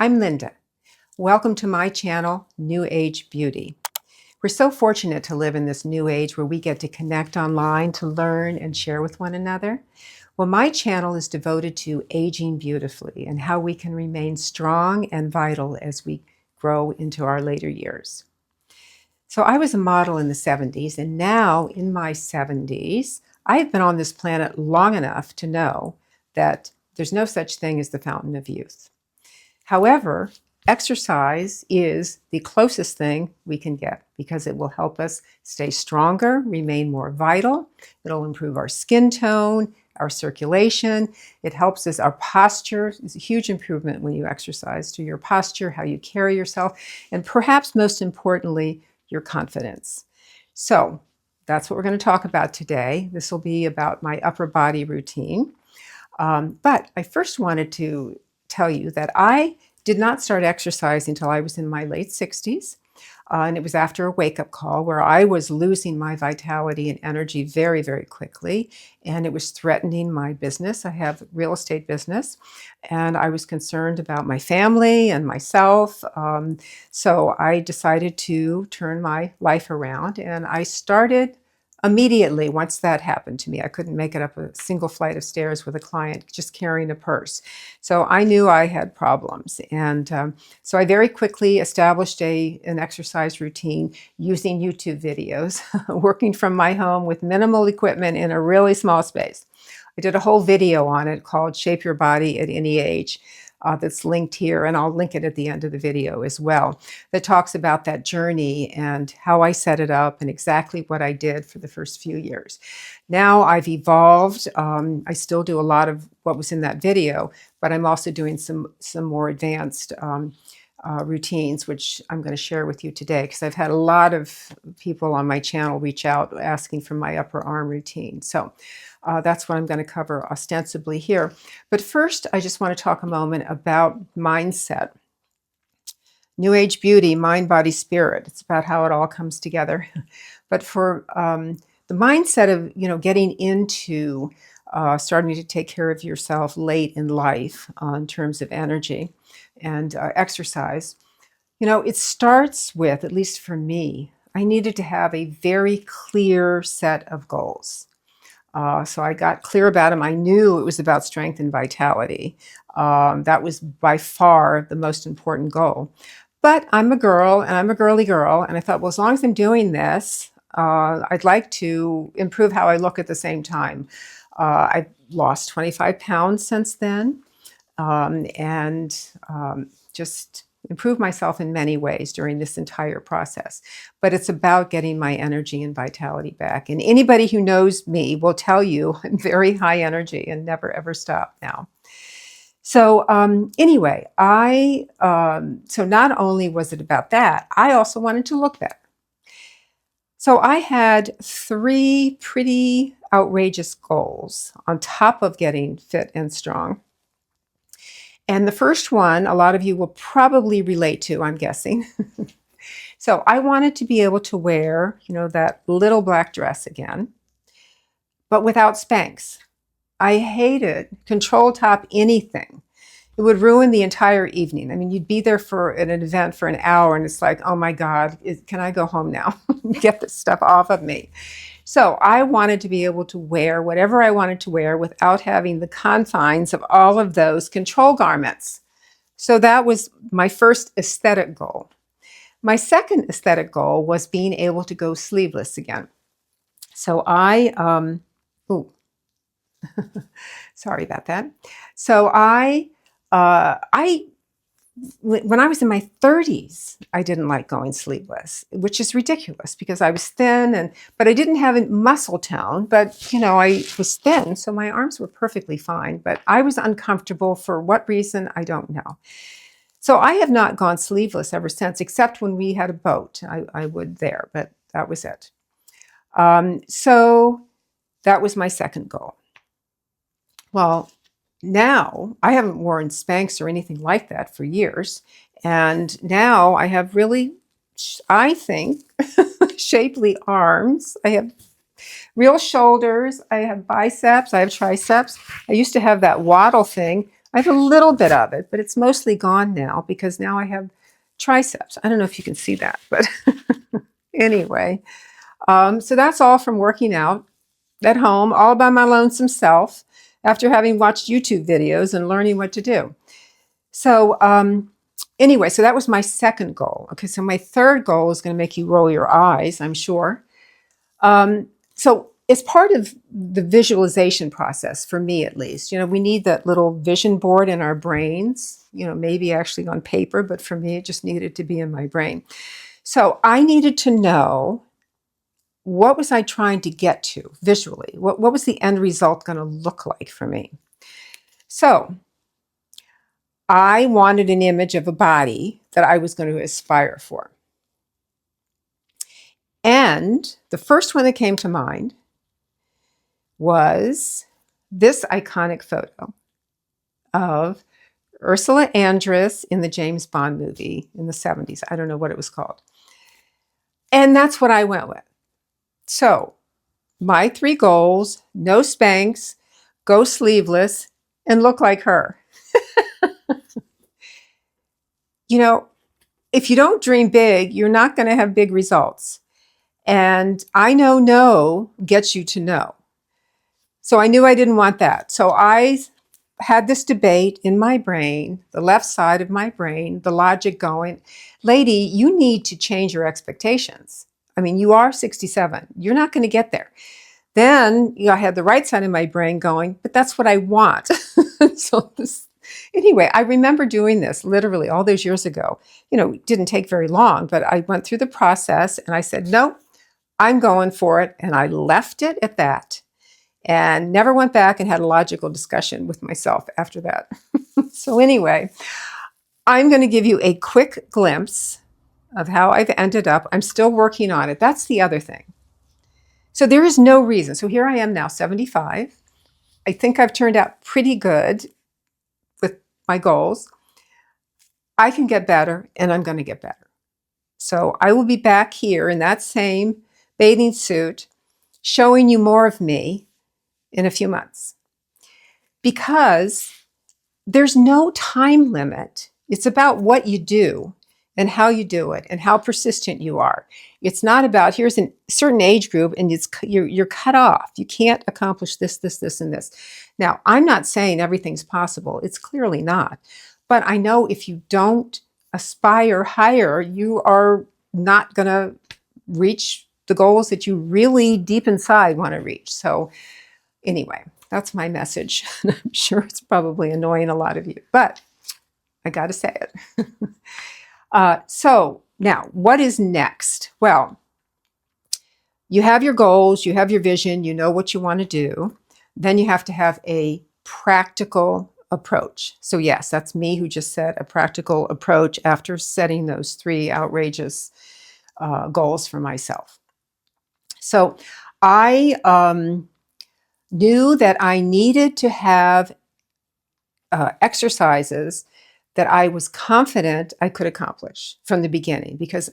I'm Linda. Welcome to my channel, New Age Beauty. We're so fortunate to live in this new age where we get to connect online to learn and share with one another. Well, my channel is devoted to aging beautifully and how we can remain strong and vital as we grow into our later years. So I was a model in the 70s, and now in my 70s, I've been on this planet long enough to know that there's no such thing as the fountain of youth. However, exercise is the closest thing we can get because it will help us stay stronger, remain more vital. It'll improve our skin tone, our circulation. It helps us, our posture is a huge improvement when you exercise to your posture, how you carry yourself, and perhaps most importantly, your confidence. So that's what we're going to talk about today. This will be about my upper body routine. But I first wanted to tell you that I did not start exercising until I was in my late 60s. And it was after a wake-up call where I was losing my vitality and energy very, very quickly. And it was threatening my business. I have a real estate business. And I was concerned about my family and myself. So I decided to turn my life around. And I started immediately once that happened to me. I couldn't make it up a single flight of stairs with a client just carrying a purse. So I knew I had problems. And so I very quickly established an exercise routine using YouTube videos, working from my home with minimal equipment in a really small space. I did a whole video on it called Shape Your Body at Any Age. That's linked here, and I'll link it at the end of the video as well, that talks about that journey and how I set it up and exactly what I did for the first few years. Now I've evolved. I still do a lot of what was in that video, but I'm also doing some more advanced routines, which I'm going to share with you today because I've had a lot of people on my channel reach out asking for my upper arm routine. So that's what I'm going to cover ostensibly here. But first, I just want to talk a moment about mindset. New Age Beauty, mind, body, spirit. It's about how it all comes together. But for the mindset of, getting into starting to take care of yourself late in life in terms of energy and exercise, it starts with, at least for me, I needed to have a very clear set of goals. So I got clear about them. I knew it was about strength and vitality. That was by far the most important goal. But I'm a girl, and I'm a girly girl, and I thought, well, as long as I'm doing this, I'd like to improve how I look at the same time. I've lost 25 pounds since then, and just improve myself in many ways during this entire process. But it's about getting my energy and vitality back. And anybody who knows me will tell you I'm very high energy and never ever stop now. So anyway, so not only was it about that, I also wanted to look better. So I had 3 pretty outrageous goals on top of getting fit and strong. And the first one, a lot of you will probably relate to, I'm guessing. So I wanted to be able to wear, that little black dress again, but without Spanx. I hated control top anything. It would ruin the entire evening. I mean, you'd be there for an event for an hour and it's like, oh my God, can I go home now? Get this stuff off of me. So I wanted to be able to wear whatever I wanted to wear without having the confines of all of those control garments. So that was my first aesthetic goal. My second aesthetic goal was being able to go sleeveless again. So sorry about that. So when I was in my 30s, I didn't like going sleeveless, which is ridiculous because I was thin, but I didn't have a muscle tone, but I was thin, so my arms were perfectly fine, but I was uncomfortable for what reason, I don't know. So I have not gone sleeveless ever since, except when we had a boat, I would there, but that was it. So that was my second goal. Well, now I haven't worn Spanx or anything like that for years. And now I have really, I think, shapely arms. I have real shoulders. I have biceps. I have triceps. I used to have that waddle thing. I have a little bit of it, but it's mostly gone now because now I have triceps. I don't know if you can see that, but anyway. So that's all from working out at home, all by my lonesome self, after having watched YouTube videos and learning what to do. So anyway, so that was my second goal. Okay, so my third goal is going to make you roll your eyes, I'm sure. So it's part of the visualization process, for me at least. We need that little vision board in our brains, maybe actually on paper, but for me, it just needed to be in my brain. So I needed to know, what was I trying to get to visually? What was the end result going to look like for me? So I wanted an image of a body that I was going to aspire for. And the first one that came to mind was this iconic photo of Ursula Andress in the James Bond movie in the 70s. I don't know what it was called. And that's what I went with. So my 3 goals: no Spanx, go sleeveless, and look like her. If you don't dream big, you're not going to have big results. And I know no gets you to no. So I knew I didn't want that. So I had this debate in my brain, the left side of my brain, the logic going, lady, you need to change your expectations. I mean, you are 67. You're not going to get there. Then I had the right side of my brain going, but that's what I want. Anyway, I remember doing this literally all those years ago. It didn't take very long, but I went through the process and I said, no, I'm going for it. And I left it at that and never went back and had a logical discussion with myself after that. So anyway, I'm going to give you a quick glimpse of how I've ended up. I'm still working on it. That's the other thing. So there is no reason. So here I am now, 75. I think I've turned out pretty good with my goals. I can get better, and I'm going to get better. So I will be back here in that same bathing suit, showing you more of me in a few months. Because there's no time limit. It's about what you do and how you do it and how persistent you are. It's not about, here's a certain age group and you're cut off. You can't accomplish this, and this. Now, I'm not saying everything's possible. It's clearly not. But I know if you don't aspire higher, you are not going to reach the goals that you really deep inside want to reach. So anyway, that's my message. I'm sure it's probably annoying a lot of you, but I got to say it. So now, what is next? Well, you have your goals, you have your vision, you know what you want to do. Then you have to have a practical approach. So yes, that's me who just said a practical approach after setting those 3 outrageous goals for myself. So I knew that I needed to have exercises that I was confident I could accomplish from the beginning. Because,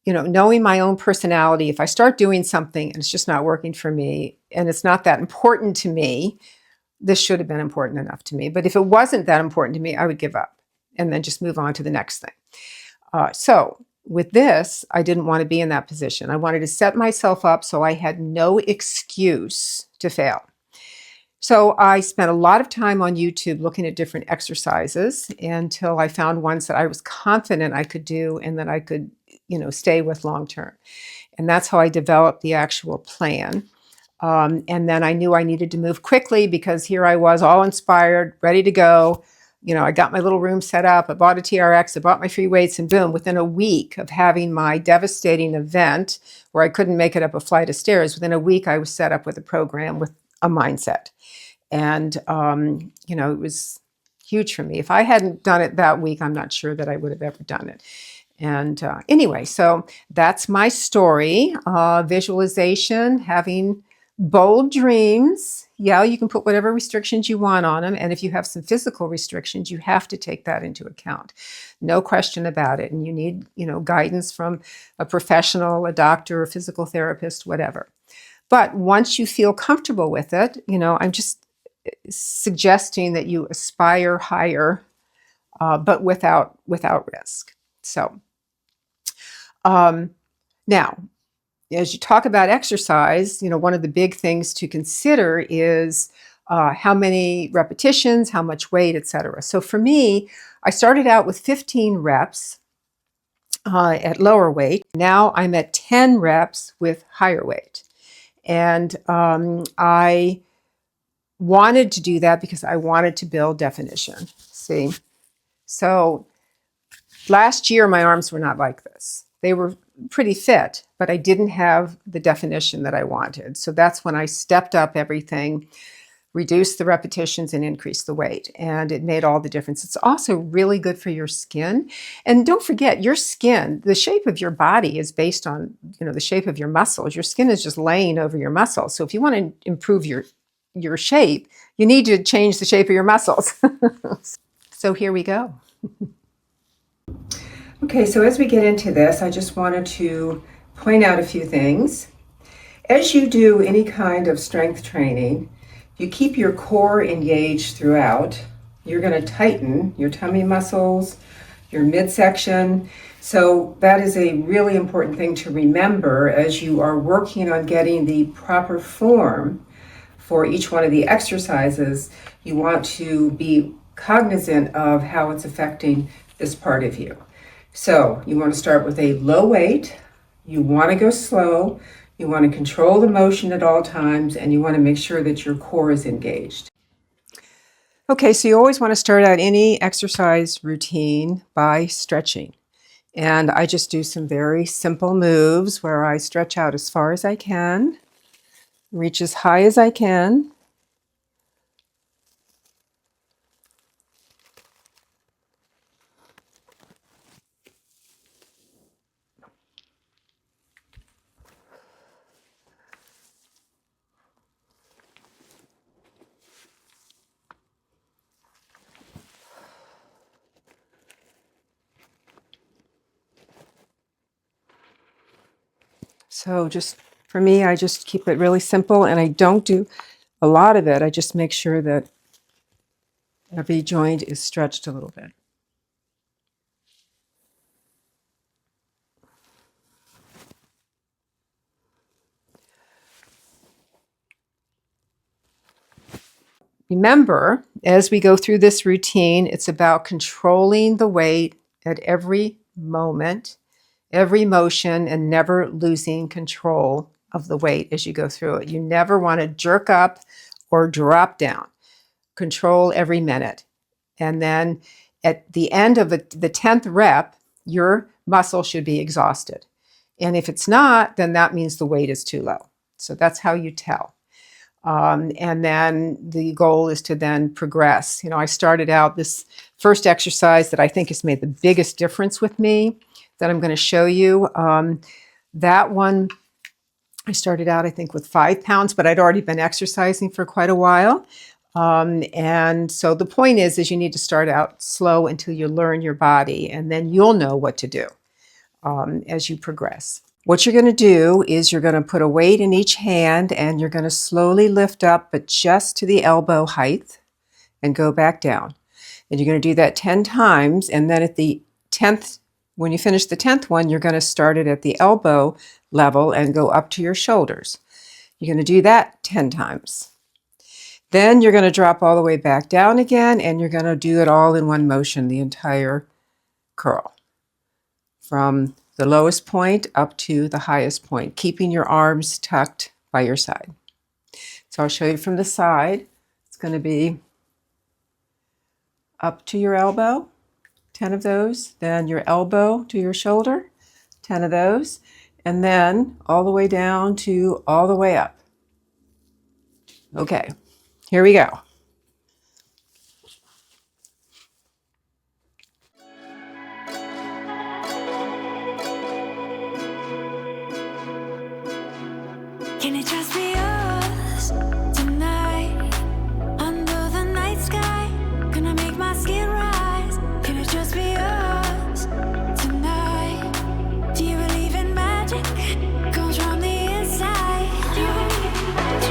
knowing my own personality, if I start doing something and it's just not working for me and it's not that important to me, this should have been important enough to me. But if it wasn't that important to me, I would give up and then just move on to the next thing. So with this, I didn't want to be in that position. I wanted to set myself up so I had no excuse to fail. So I spent a lot of time on YouTube looking at different exercises until I found ones that I was confident I could do and that I could, stay with long term. And that's how I developed the actual plan. And then I knew I needed to move quickly because here I was all inspired, ready to go. I got my little room set up. I bought a TRX, I bought my free weights, and boom, within a week of having my devastating event where I couldn't make it up a flight of stairs, within a week I was set up with a program with a mindset. And, it was huge for me. If I hadn't done it that week, I'm not sure that I would have ever done it. And anyway, so that's my story. Visualization, having bold dreams. Yeah, you can put whatever restrictions you want on them. And if you have some physical restrictions, you have to take that into account. No question about it. And you need, guidance from a professional, a doctor, a physical therapist, whatever. But once you feel comfortable with it, suggesting that you aspire higher, but without risk. So now, as you talk about exercise, one of the big things to consider is how many repetitions, how much weight, etc. So for me, I started out with 15 reps at lower weight. Now I'm at 10 reps with higher weight. And I wanted to do that because I wanted to build definition. See? So last year, my arms were not like this. They were pretty fit, but I didn't have the definition that I wanted. So that's when I stepped up everything, reduced the repetitions, and increased the weight. And it made all the difference. It's also really good for your skin. And don't forget, your skin, the shape of your body is based on, the shape of your muscles. Your skin is just laying over your muscles. So if you want to improve your shape, you need to change the shape of your muscles. So here we go. Okay, so as we get into this, I just wanted to point out a few things. As you do any kind of strength training, you keep your core engaged throughout. You're going to tighten your tummy muscles, your midsection. So that is a really important thing to remember as you are working on getting the proper form for each one of the exercises. You want to be cognizant of how it's affecting this part of you. So you want to start with a low weight. You want to go slow. You want to control the motion at all times, and you want to make sure that your core is engaged. Okay, so you always want to start out any exercise routine by stretching. And I just do some very simple moves where I stretch out as far as I can, reach as high as I can. So just for me, I just keep it really simple, and I don't do a lot of it. I just make sure that every joint is stretched a little bit. Remember, as we go through this routine, it's about controlling the weight at every moment, every motion, and never losing control of the weight as you go through it. You never want to jerk up or drop down. Control every minute. And then at the end of the 10th rep, your muscle should be exhausted. And if it's not, then that means the weight is too low. So that's how you tell. And then the goal is to then progress. I started out this first exercise that I think has made the biggest difference with me that I'm going to show you. That one, I started out, I think, with 5 pounds, but I'd already been exercising for quite a while. And so the point is you need to start out slow until you learn your body, and then you'll know what to do as you progress. What you're going to do is you're going to put a weight in each hand, and you're going to slowly lift up, but just to the elbow height, and go back down. And you're going to do that 10 times, and then at the 10th, when you finish the 10th one, you're going to start it at the elbow level and go up to your shoulders. You're going to do that 10 times. Then you're going to drop all the way back down again, and you're going to do it all in one motion, the entire curl, from the lowest point up to the highest point, keeping your arms tucked by your side. So I'll show you from the side. It's going to be up to your elbow, 10 of those, then your elbow to your shoulder, 10 of those, and then all the way down to all the way up. Okay, here we go. Can it just be us tonight? Under the night sky, gonna make my skin rise. Can it just be us tonight? Do you believe in magic? Comes from the inside. Do you believe in magic?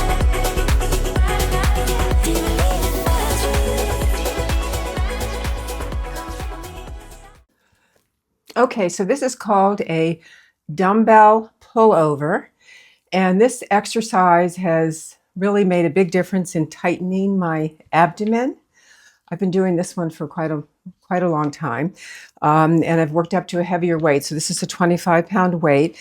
Okay, so this is called a dumbbell pullover, and this exercise has really made a big difference in tightening my abdomen. I've been doing this one for quite a long time, and I've worked up to a heavier weight. So this is a 25-pound weight,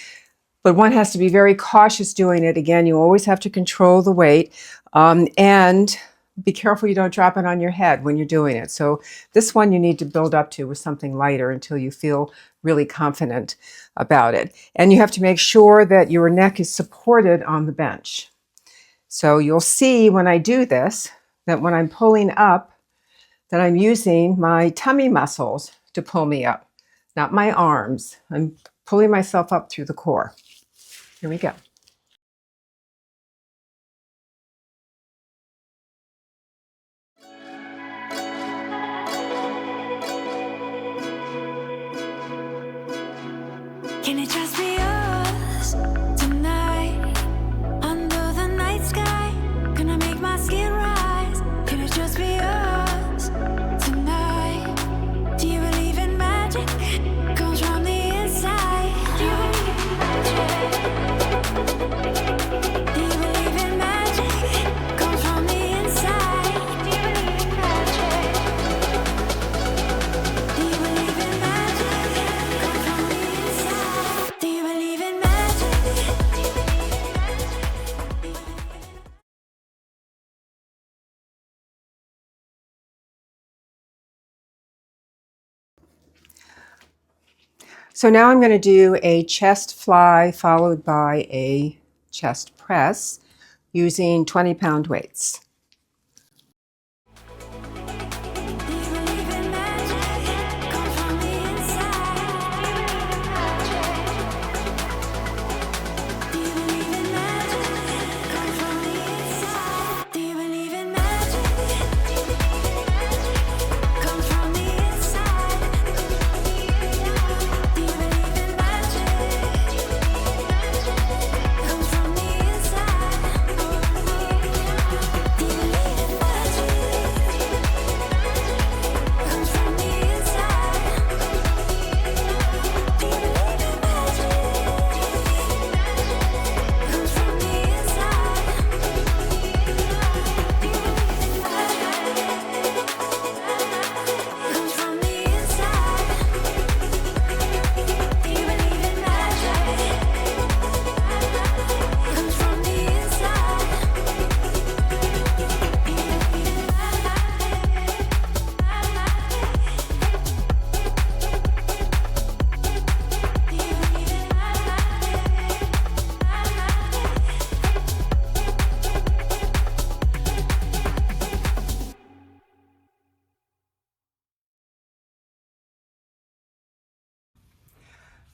but one has to be very cautious doing it. Again, you always have to control the weight, and be careful you don't drop it on your head when you're doing it. So this one you need to build up to with something lighter until you feel really confident about it. And you have to make sure that your neck is supported on the bench. So you'll see when I do this, that when I'm pulling up, that I'm using my tummy muscles to pull me up, not my arms. I'm pulling myself up through the core. Here we go. Can it just be us tonight? Under the night sky, gonna make my skin rise. Can it just be us tonight? Do you believe in magic? Comes from the inside. Do you believe in magic? Do you believe in magic? Comes from the inside. Do you believe in magic? Do you believe in magic? Comes from the inside. Do you believe in magic? So now I'm going to do a chest fly followed by a chest press using 20-pound weights. Do you believe in magic? Comes from the inside. Do you believe in magic? Comes from the inside. Do you believe in magic? Comes from the inside. Do you believe in magic? Comes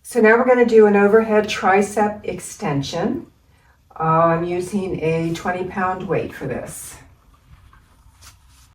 So now we're going to do an overhead tricep extension. I'm using a 20-pound weight for this.